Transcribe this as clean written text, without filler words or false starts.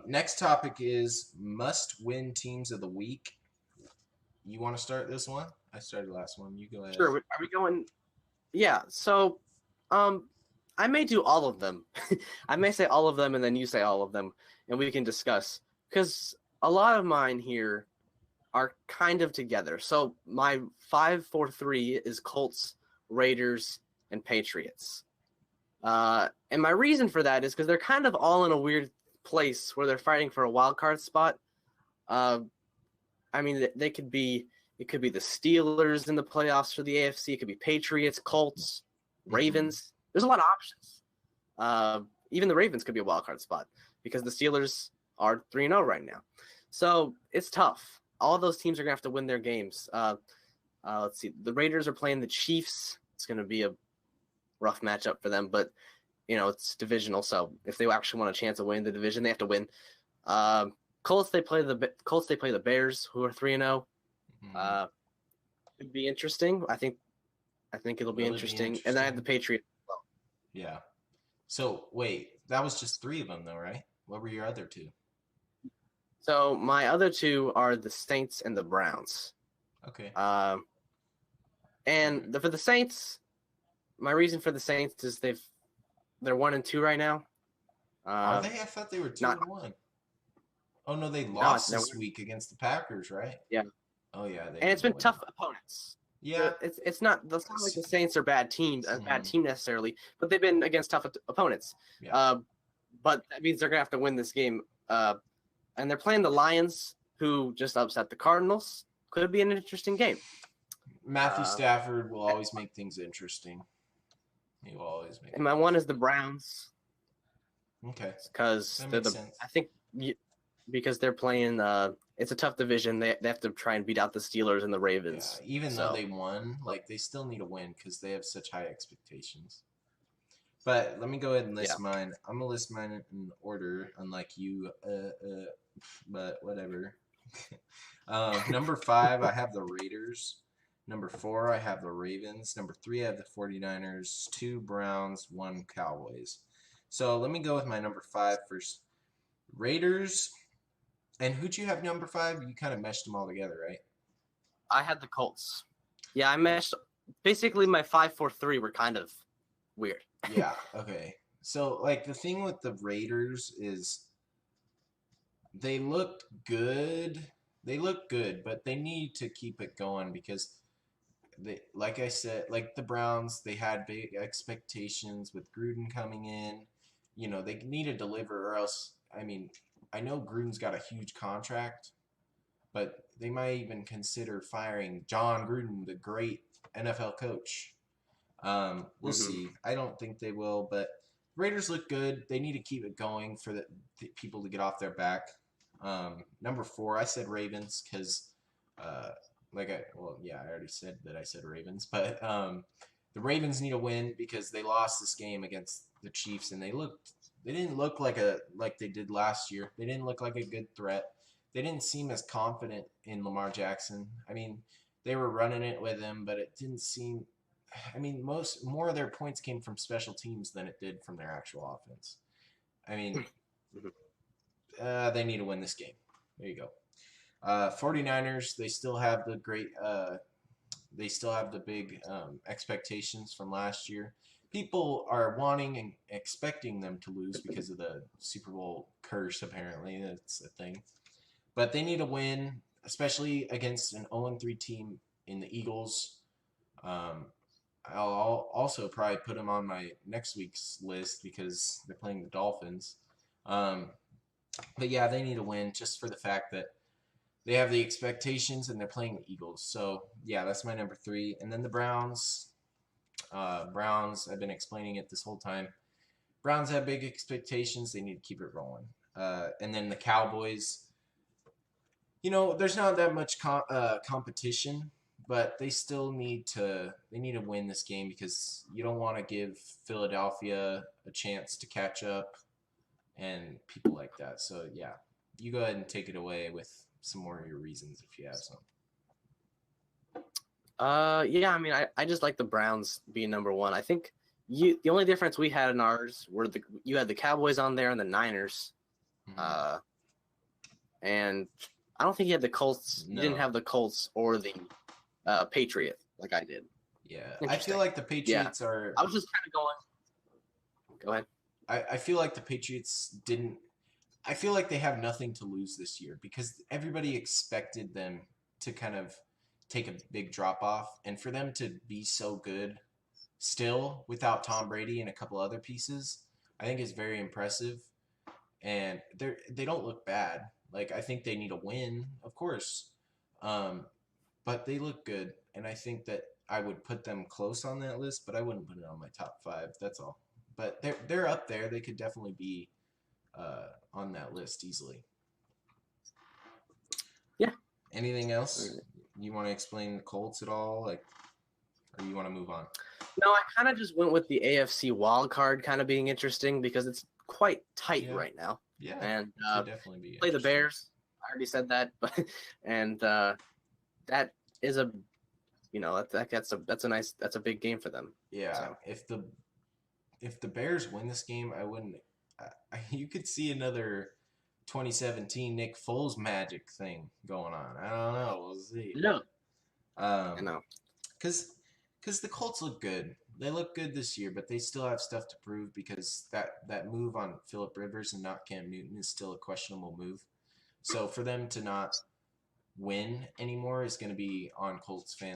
Next topic is must-win teams of the week. You want to start this one? I started last one. You go ahead. Sure. Are we going? Yeah. So, I may do all of them. I may say all of them, and then you say all of them, and we can discuss. Because a lot of mine here are kind of together. So my 5-4-3 is Colts, Raiders, and Patriots. And my reason for that is because they're kind of all in a weird place where they're fighting for a wild card spot. I mean, they could be. It could be the Steelers in the playoffs for the AFC. It could be Patriots, Colts, Ravens. There's a lot of options. Even the Ravens could be a wild card spot because the Steelers are 3-0 right now. So it's tough. All of those teams are going to have to win their games. Let's see. The Raiders are playing the Chiefs. It's going to be a rough matchup for them, but it's divisional. So if they actually want a chance of winning the division, they have to win. Colts, they play the Bears, who are 3-0. It'd be interesting. I think it'll be interesting. And then I have the Patriots as well. Yeah. So wait, that was just 3 of them though, right? What were your other 2? So my other 2 are the Saints and the Browns. Okay. And for the Saints, my reason for the Saints is they're 1-2 right now. Are they? I thought they were 2-1. Oh no, they lost this week against the Packers, right? Yeah. Oh yeah, and it's been tough opponents. Yeah, it's not like the Saints are bad teams, a bad team necessarily, but they've been against tough opponents. Yeah. But that means they're gonna have to win this game. And they're playing the Lions, who just upset the Cardinals. Could be an interesting game. Matthew Stafford will always make things interesting. He will always make. And my one is the Browns. Okay. Because because they're playing. It's a tough division. They have to try and beat out the Steelers and the Ravens. Yeah, even though they won, they still need to win because they have such high expectations. But let me go ahead and list mine. I'm gonna list mine in order, unlike you. But whatever. Number 5, I have the Raiders. Number 4, I have the Ravens. Number 3, I have the 49ers. 2 Browns, 1 Cowboys. So let me go with my number 5 first. Raiders. And who'd you have number 5? You kind of meshed them all together, right? I had the Colts. Yeah, I meshed. Basically, my 5-4-3 were kind of weird. Yeah, okay. So, the thing with the Raiders is they looked good. They look good, but they need to keep it going because like I said, like the Browns, they had big expectations with Gruden coming in. They need to deliver or else, I know Gruden's got a huge contract, but they might even consider firing John Gruden, the great NFL coach. We'll see. I don't think they will, but Raiders look good. They need to keep it going for the people to get off their back. Number 4, I said Ravens because, I already said that I said Ravens, but the Ravens need a win because they lost this game against the Chiefs, and they didn't look like they did last year. They didn't look like a good threat. They didn't seem as confident in Lamar Jackson. They were running it with him, but it didn't seem. More of their points came from special teams than it did from their actual offense. They need to win this game. There you go. 49ers, they still have the big expectations from last year. People are wanting and expecting them to lose because of the Super Bowl curse, apparently. That's a thing. But they need to win, especially against an 0-3 team in the Eagles. I'll also probably put them on my next week's list because they're playing the Dolphins. But yeah, they need to win just for the fact that they have the expectations and they're playing the Eagles. So yeah, that's my number 3. And then the Browns. Browns, I've been explaining it this whole time. Browns have big expectations. They need to keep it rolling. And then the Cowboys. There's not that much competition, but they still need to win this game because you don't want to give Philadelphia a chance to catch up and people like that. So yeah, you go ahead and take it away with some more of your reasons if you have some. I just like the Browns being number 1. I think the only difference we had in ours were you had the Cowboys on there and the Niners. Uh, and I don't think he had the Colts. No. He didn't have the Colts or the Patriot like I did. Yeah, I Interesting. feel like the Patriots are. I was just kind of going. Go ahead. I feel like the Patriots didn't. I feel like they have nothing to lose this year because everybody expected them to kind of take a big drop off, and for them to be so good still without Tom Brady and a couple other pieces, I think is very impressive. And they don't look bad. Like I think they need a win, of course, but they look good, and I think that I would put them close on that list, but I wouldn't put it on my top 5. That's all. But they're up there. They could definitely be on that list easily. Yeah. Anything else you want to explain the Colts at all, like, or you want to move on? No, I kind of just went with the AFC wild card kind of being interesting because it's quite tight right now. Yeah, and could definitely be play the Bears. I already said that, but and that is a, that's a big game for them. Yeah, So. if the Bears win this game, I wouldn't. You could see another 2017 Nick Foles magic thing going on. I don't know. We'll see. No. I know. Because the Colts look good. They look good this year, but they still have stuff to prove because that move on Phillip Rivers and not Cam Newton is still a questionable move. So for them to not win anymore is going to be on Colts fans